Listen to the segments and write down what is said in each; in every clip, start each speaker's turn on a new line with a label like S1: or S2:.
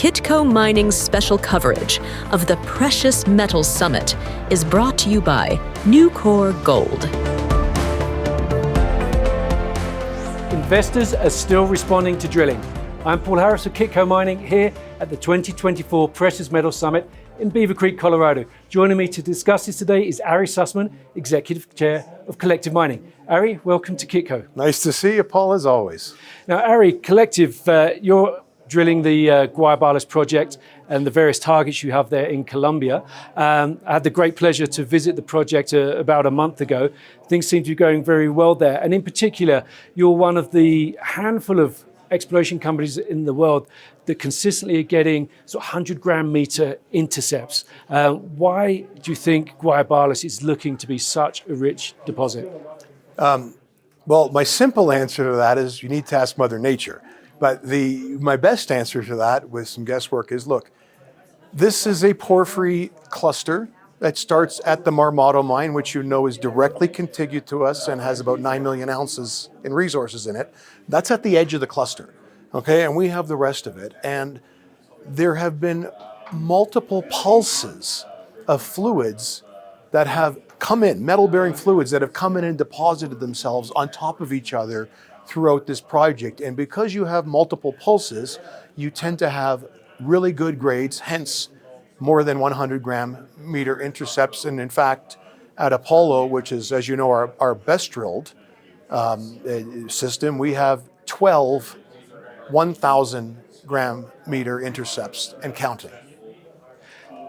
S1: Kitco Mining's special coverage of the Precious Metals Summit is brought to you by Nucor Gold.
S2: Investors are still responding to drilling. I'm Paul Harris of Kitco Mining here at the 2024 Precious Metals Summit in Beaver Creek, Colorado. Joining me to discuss this today is Ari Sussman, Executive Chair of Collective Mining. Ari, welcome to Kitco.
S3: Nice to see you, Paul, as always.
S2: Now, Ari, Collective, you're drilling the Guayabales project and the various targets you have there in Colombia. I had the great pleasure to visit the project about a month ago. Things seem to be going very well there. And in particular, you're one of the handful of exploration companies in the world that consistently are getting sort of 100 gram meter intercepts. Why do you think Guayabales is looking to be such a rich deposit?
S3: Well, my simple answer to that is you need to ask Mother Nature. But my best answer to that with some guesswork is, look, this is a porphyry cluster that starts at the Marmato mine, which you know is directly contiguous to us and has about 9 million ounces in resources in it. That's at the edge of the cluster, okay? And we have the rest of it. And there have been multiple pulses of fluids that have come in, metal-bearing fluids that have come in and deposited themselves on top of each other throughout this project. And because you have multiple pulses, you tend to have really good grades, hence more than 100 gram meter intercepts. And in fact, at Apollo, which is, as you know, our best drilled system, we have 12 1,000 gram meter intercepts and counting.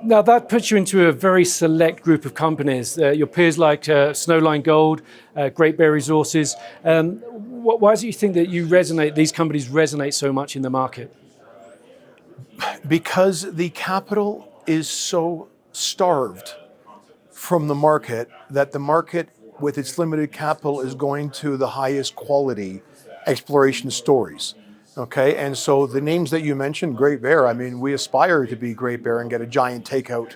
S2: Now that puts you into a very select group of companies. Your peers like Snowline Gold, Great Bear Resources. Why is it you think that these companies resonate so much in the market?
S3: Because the capital is so starved from the market that the market with its limited capital is going to the highest quality exploration stories. Okay, and so the names that you mentioned, Great Bear, I mean, we aspire to be Great Bear and get a giant takeout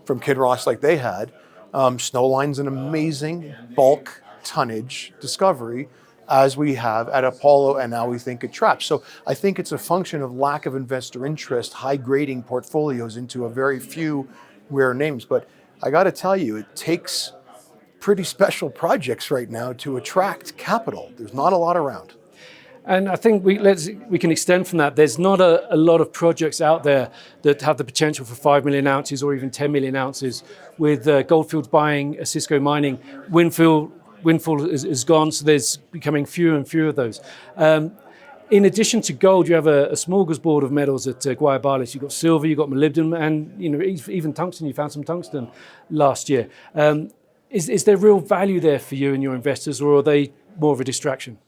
S3: from Kinross like they had. Snowline's an amazing bulk tonnage discovery, as we have at Apollo, and now we think at Traps. So I think it's a function of lack of investor interest, high grading portfolios into a very few rare names. But I got to tell you, it takes pretty special projects right now to attract capital. There's not a lot around.
S2: And I think we can extend from that. There's not a lot of projects out there that have the potential for 5 million ounces or even 10 million ounces. With Goldfields buying Cisco Mining, Windfall is gone, so there's becoming fewer and fewer of those. In addition to gold, you have a smorgasbord of metals at Guayabales. You've got silver, you've got molybdenum, and even tungsten. You found some tungsten last year. Is there real value there for you and your investors, or are they more of a distraction?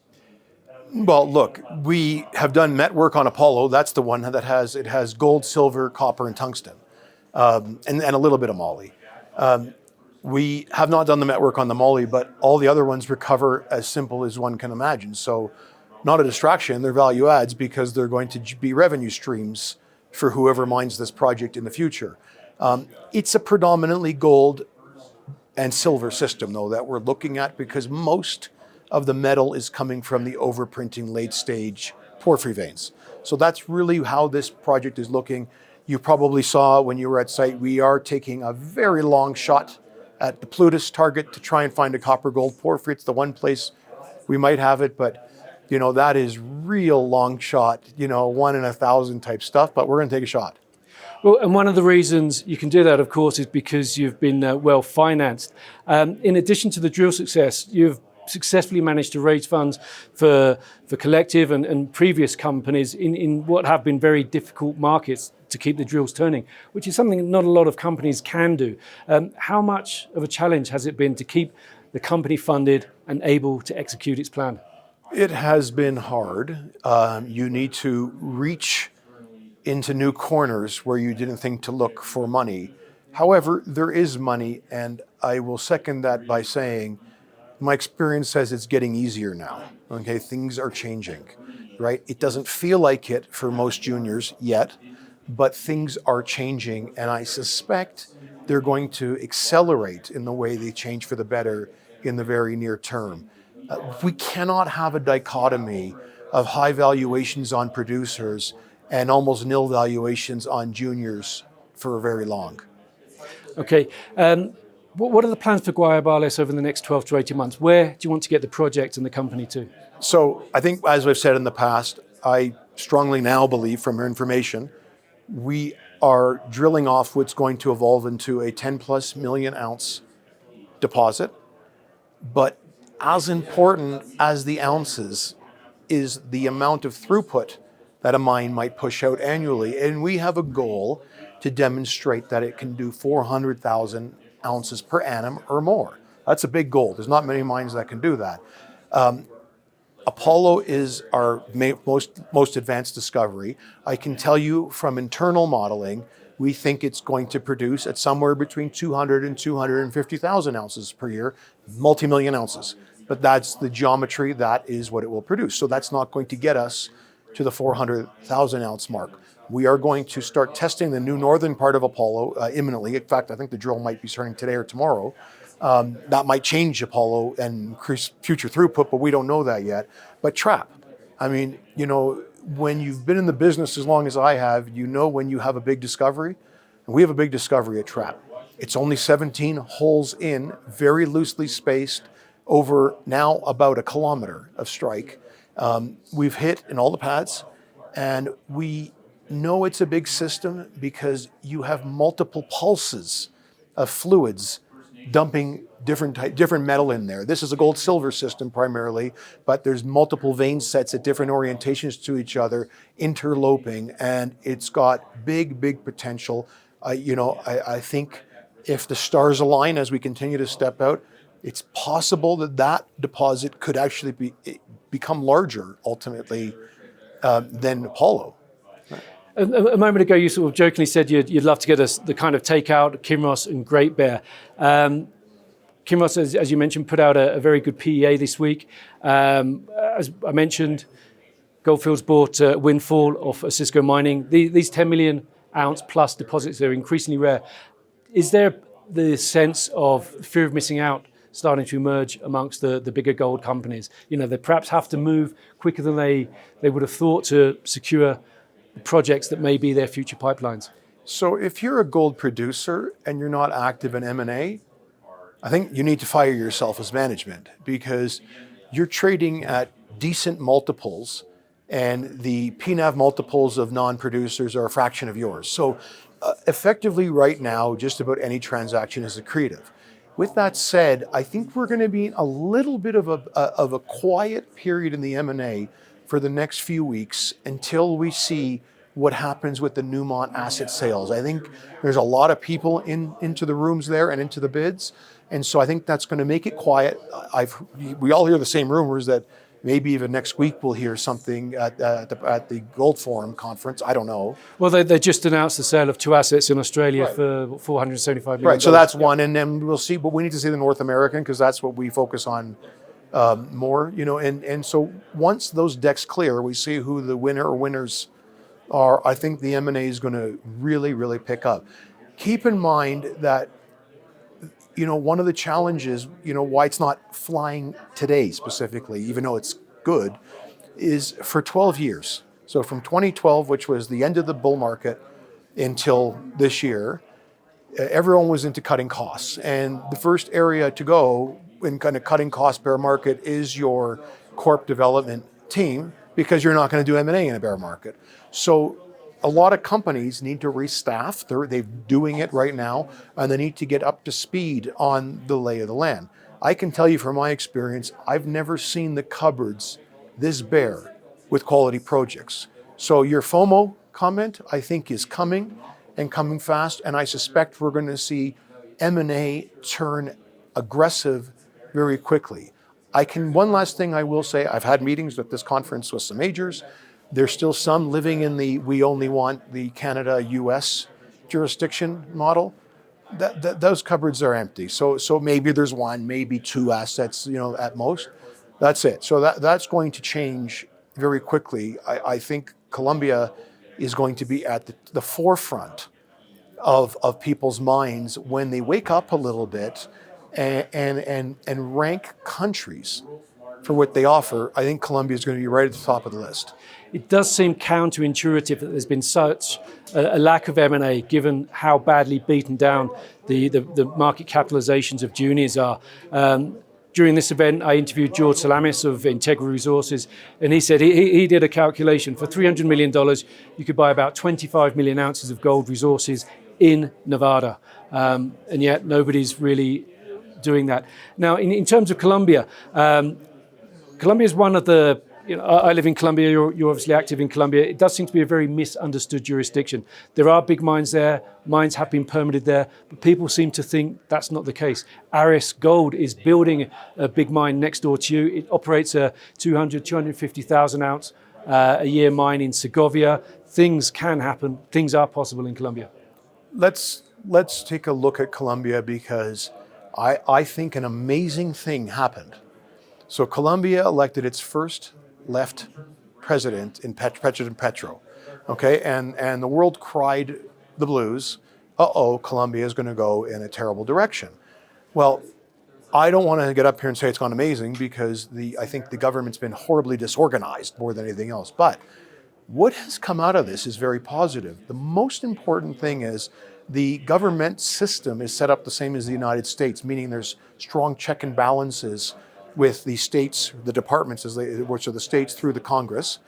S3: Well, look, we have done met work on Apollo. That's the one that has gold, silver, copper, and tungsten, and a little bit of moly. We have not done the met work on the moly, but all the other ones recover as simple as one can imagine. So not a distraction, they're value adds because they're going to be revenue streams for whoever mines this project in the future. It's a predominantly gold and silver system, though, that we're looking at because most of the metal is coming from the overprinting late stage porphyry veins. So that's really how this project is looking. You probably saw when you were at site, we are taking a very long shot at the Plutus target to try and find a copper gold porphyry. It's the one place we might have it, but that is real long shot, 1 in 1,000 type stuff, but we're gonna take a shot.
S2: Well, and one of the reasons you can do that, of course, is because you've been well financed. In addition to the drill success, you've successfully managed to raise funds for Collective and previous companies in what have been very difficult markets to keep the drills turning, which is something not a lot of companies can do. How much of a challenge has it been to keep the company funded and able to execute its plan?
S3: It has been hard. You need to reach into new corners where you didn't think to look for money. However, there is money, and I will second that by saying, my experience says it's getting easier now, okay? Things are changing, right? It doesn't feel like it for most juniors yet, but things are changing, and I suspect they're going to accelerate in the way they change for the better in the very near term. We cannot have a dichotomy of high valuations on producers and almost nil valuations on juniors for very long.
S2: Okay. What are the plans for Guayabales over the next 12 to 18 months? Where do you want to get the project and the company to?
S3: So I think, as I've said in the past, I strongly now believe from our information, we are drilling off what's going to evolve into a 10 plus million ounce deposit. But as important as the ounces is the amount of throughput that a mine might push out annually. And we have a goal to demonstrate that it can do 400,000 ounces per annum or more. That's a big goal. There's not many mines that can do that. Apollo is our most advanced discovery. I can tell you from internal modeling, we think it's going to produce at somewhere between 200 and 250,000 ounces per year, multi-million ounces. But that's the geometry, that is what it will produce. So that's not going to get us to the 400,000 ounce mark. We are going to start testing the new northern part of Apollo imminently. In fact, I think the drill might be starting today or tomorrow. That might change Apollo and increase future throughput, but we don't know that yet. But trap, I mean, when you've been in the business as long as I have, when you have a big discovery, and we have a big discovery at trap. It's only 17 holes in, very loosely spaced, over now about 1 kilometer of strike. We've hit in all the pads, and we know it's a big system because you have multiple pulses of fluids dumping different metal in there. This is a gold-silver system primarily, but there's multiple vein sets at different orientations to each other, interloping, and it's got big potential. I think if the stars align as we continue to step out, it's possible that deposit could actually become larger ultimately than Apollo.
S2: A moment ago, you sort of jokingly said you'd love to get us the kind of takeout Kinross and Great Bear. Kinross, as you mentioned, put out a very good PEA this week. As I mentioned, Gold Fields bought Windfall off Osisko Mining. These 10 million ounce plus deposits are increasingly rare. Is there the sense of fear of missing out starting to emerge amongst the bigger gold companies? They perhaps have to move quicker than they would have thought to secure projects that may be their future pipelines.
S3: So if you're a gold producer and you're not active in M&A, I think you need to fire yourself as management, because you're trading at decent multiples and the PNAV multiples of non-producers are a fraction of yours. So effectively right now, just about any transaction is accretive. With that said, I think we're going to be in a little bit of a quiet period in the M&A for the next few weeks until we see what happens with the Newmont asset sales. I think there's a lot of people into the rooms there and into the bids. And so I think that's going to make it quiet. We all hear the same rumors that maybe even next week we'll hear something at the Gold Forum conference. I don't know.
S2: Well, they just announced the sale of 2 assets in Australia for $475 million.
S3: Right, so that's one, and then we'll see. But we need to see the North American, because that's what we focus on more. And so once those decks clear, we see who the winner or winners are. I think the M&A is going to really pick up. Keep in mind that one of the challenges, why it's not flying today specifically, even though it's good, is for 12 years. So from 2012, which was the end of the bull market, until this year, everyone was into cutting costs. And the first area to go in kind of cutting cost bear market is your corp development team, because you're not going to do M&A in a bear market. So a lot of companies need to restaff. They're doing it right now, and they need to get up to speed on the lay of the land. I can tell you from my experience, I've never seen the cupboards this bare with quality projects. So your FOMO comment, I think, is coming, and coming fast, and I suspect we're going to see M&A turn aggressive very quickly. One last thing I will say, I've had meetings at this conference with some majors. There's still some living in we only want the Canada-US jurisdiction model. Those cupboards are empty. So maybe there's 1, maybe 2 assets, at most. That's it. So that's going to change very quickly. I think Colombia is going to be at the forefront of people's minds when they wake up a little bit and rank countries for what they offer, I think Colombia is going to be right at the top of the list.
S2: It does seem counterintuitive that there's been such a lack of M&A, given how badly beaten down the market capitalizations of juniors are. During this event, I interviewed George Salamis of Integra Resources, and he said he did a calculation. For $300 million, you could buy about 25 million ounces of gold resources in Nevada, and yet nobody's really doing that. Now, in terms of Colombia, Colombia is one of the, I live in Colombia, you're obviously active in Colombia. It does seem to be a very misunderstood jurisdiction. There are big mines there, mines have been permitted there, but people seem to think that's not the case. Aris Gold is building a big mine next door to you. It operates a 250,000 ounce a year mine in Segovia. Things can happen, things are possible in Colombia.
S3: Let's take a look at Colombia, because I think an amazing thing happened. So Colombia elected its first left president in President Petro, okay? And the world cried the blues. Colombia is going to go in a terrible direction. Well, I don't want to get up here and say it's gone amazing, because I think the government's been horribly disorganized more than anything else. But what has come out of this is very positive. The most important thing is the government system is set up the same as the United States, meaning there's strong check and balances with the states, the departments, which are the states through the Congress.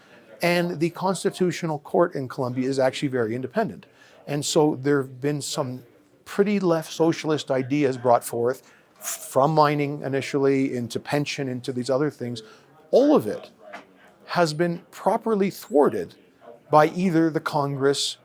S3: And the Constitutional Court in Colombia is actually very independent. And so there have been some pretty left socialist ideas brought forth, from mining initially into pension, into these other things. All of it has been properly thwarted by either the Congress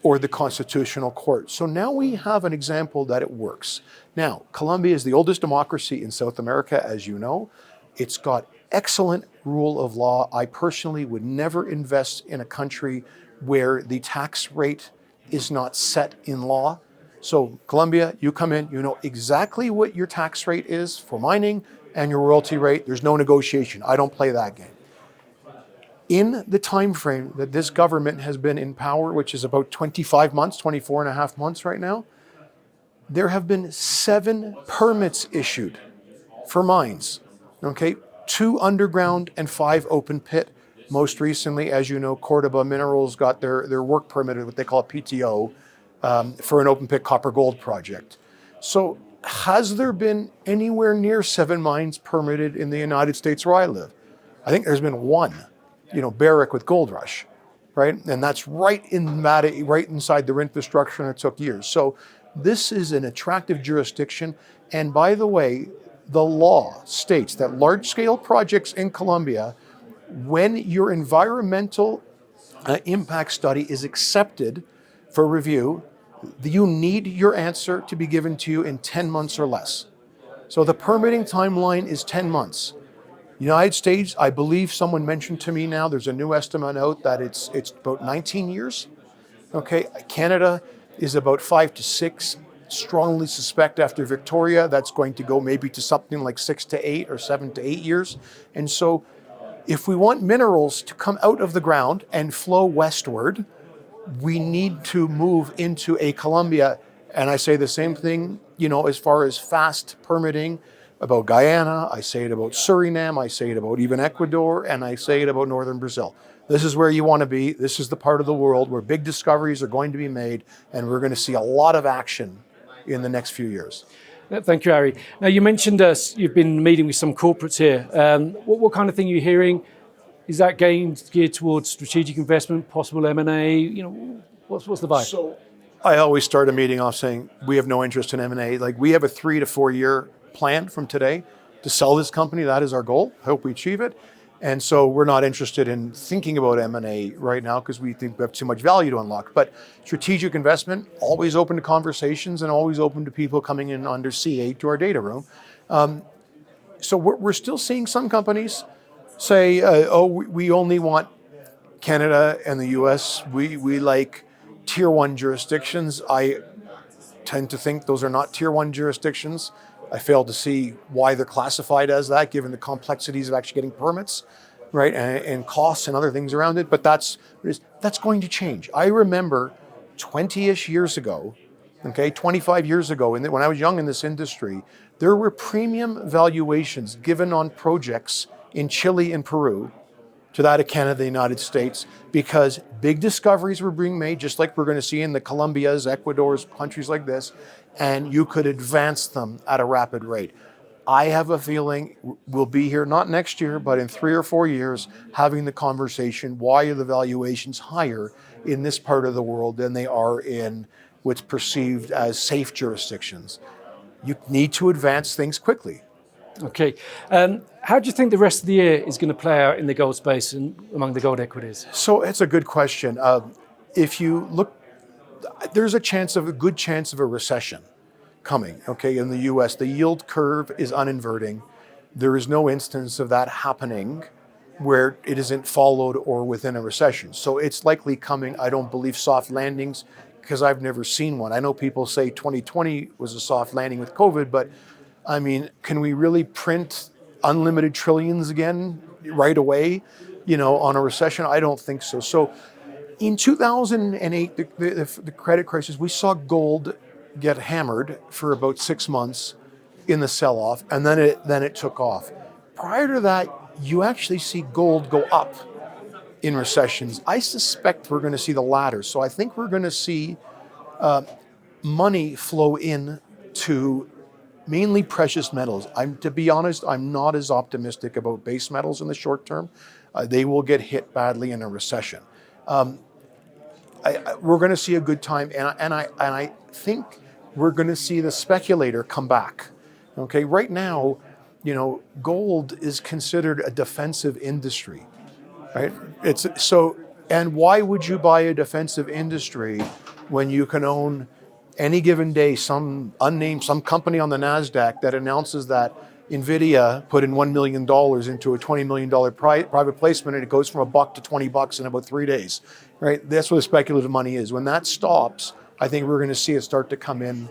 S3: or the Constitutional Court. So now we have an example that it works. Now, Colombia is the oldest democracy in South America, as you know. It's got excellent rule of law. I personally would never invest in a country where the tax rate is not set in law. So Colombia, you come in, you know exactly what your tax rate is for mining and your royalty rate. There's no negotiation. I don't play that game. In the time frame that this government has been in power, which is about 25 months, 24 and a half months right now, there have been 7 permits issued for mines, okay? 2 underground and 5 open pit. Most recently, as you know, Cordoba Minerals got their work permitted, what they call a PTO, for an open pit copper gold project. So has there been anywhere near 7 mines permitted in the United States where I live? I think there's been 1. Barrick with Gold Rush, right? And that's right inside their infrastructure, and it took years. So this is an attractive jurisdiction. And by the way, the law states that large-scale projects in Colombia, when your environmental impact study is accepted for review, you need your answer to be given to you in 10 months or less. So the permitting timeline is 10 months. United States, I believe someone mentioned to me now, there's a new estimate out that it's about 19 years. Okay, Canada is about 5 to 6. Strongly suspect after Victoria, that's going to go maybe to something like 6 to 8 or 7 to 8 years. And so if we want minerals to come out of the ground and flow westward, we need to move into a Colombia. And I say the same thing, as far as fast permitting, about Guyana, I say it about Suriname, I say it about even Ecuador, and I say it about northern Brazil. This is where you want to be. This is the part of the world where big discoveries are going to be made, and we're going to see a lot of action in the next few years.
S2: Thank you, Ari. Now, you mentioned you've been meeting with some corporates here. What kind of thing are you hearing? Is that geared towards strategic investment, possible M&A? What's the vibe?
S3: So I always start a meeting off saying we have no interest in M&A. Like, we have a 3 to 4 year plan from today to sell this company. That is our goal. I hope we achieve it. And so we're not interested in thinking about M&A right now, because we think we have too much value to unlock. But strategic investment, always open to conversations and always open to people coming in under C8 to our data room. So we're still seeing some companies say, we only want Canada and the US. We like tier 1 jurisdictions. I tend to think those are not tier 1 jurisdictions. I fail to see why they're classified as that, given the complexities of actually getting permits, right, and costs and other things around it. But that's going to change. I remember 20-ish years ago, 25 years ago, when I was young in this industry, there were premium valuations given on projects in Chile and Peru to that of Canada, the United States, because big discoveries were being made, just like we're going to see in the Colombias, Ecuadors, countries like this, and you could advance them at a rapid rate. I have a feeling we'll be here, not next year, but in 3 or 4 years, having the conversation, why are the valuations higher in this part of the world than they are in what's perceived as safe jurisdictions? You need to advance things quickly.
S2: Okay. How do you think the rest of the year is going to play out in the gold space and among the gold equities?
S3: So it's a good question. If you look, there's a good chance of a recession coming, okay, in the US. The yield curve is uninverting. There is no instance of that happening where it isn't followed or within a recession. So it's likely coming. I don't believe soft landings because I've never seen one. I know people say 2020 was a soft landing with COVID, but I mean, can we really print unlimited trillions again right away, on a recession? I don't think so. So in 2008, the credit crisis, we saw gold get hammered for about 6 months in the sell-off, and then it took off. Prior to that, you actually see gold go up in recessions. I suspect we're going to see the latter. So I think we're going to see money flow in to mainly precious metals. To be honest, I'm not as optimistic about base metals in the short term. They will get hit badly in a recession. We're going to see a good time, and I think we're going to see the speculator come back. Okay, right now, gold is considered a defensive industry, right? And why would you buy a defensive industry when you can own any given day some company on the NASDAQ that announces that NVIDIA put in $1 million into a $20 million private placement, and it goes from $1 to $20 in about 3 days, right? That's what the speculative money is. When that stops, I think we're going to see it start to come in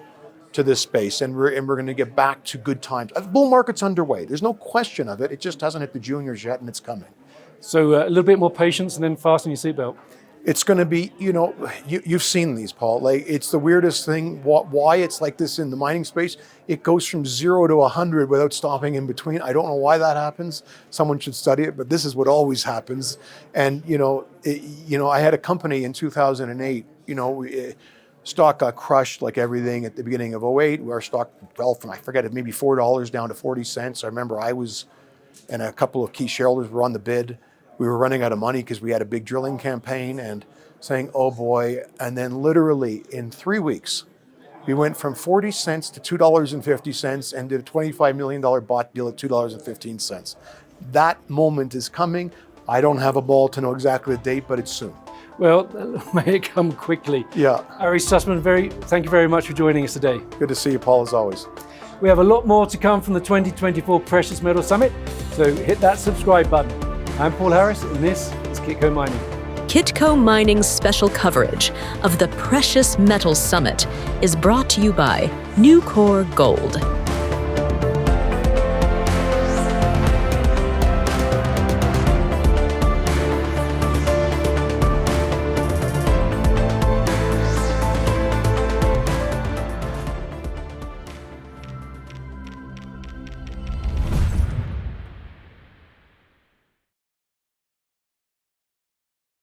S3: to this space, and we're going to get back to good times. The bull market's underway. There's no question of it. It just hasn't hit the juniors yet, and it's coming.
S2: So a little bit more patience and then fasten your seatbelt.
S3: It's going to be, you've seen these, Paul. Like, it's the weirdest thing. Why it's like this in the mining space? It goes from 0 to 100 without stopping in between. I don't know why that happens. Someone should study it, but this is what always happens. And I had a company in 2008. Stock got crushed like everything at the beginning of 08. Our stock fell from, I forget it, maybe $4 down to 40 cents. I remember I was, and a couple of key shareholders were on the bid. We were running out of money because we had a big drilling campaign and saying, oh boy. And then literally in 3 weeks, we went from 40 cents to $2.50 and did a $25 million bought deal at $2.15. That moment is coming. I don't have a ball to know exactly the date, but it's soon.
S2: Well, may it come quickly.
S3: Yeah.
S2: Ari Sussman, thank you very much for joining us today.
S3: Good to see you, Paul, as always.
S2: We have a lot more to come from the 2024 Precious Metal Summit, so hit that subscribe button. I'm Paul Harris, and this is Kitco Mining.
S1: Kitco Mining's special coverage of the Precious Metals Summit is brought to you by Nucor Gold.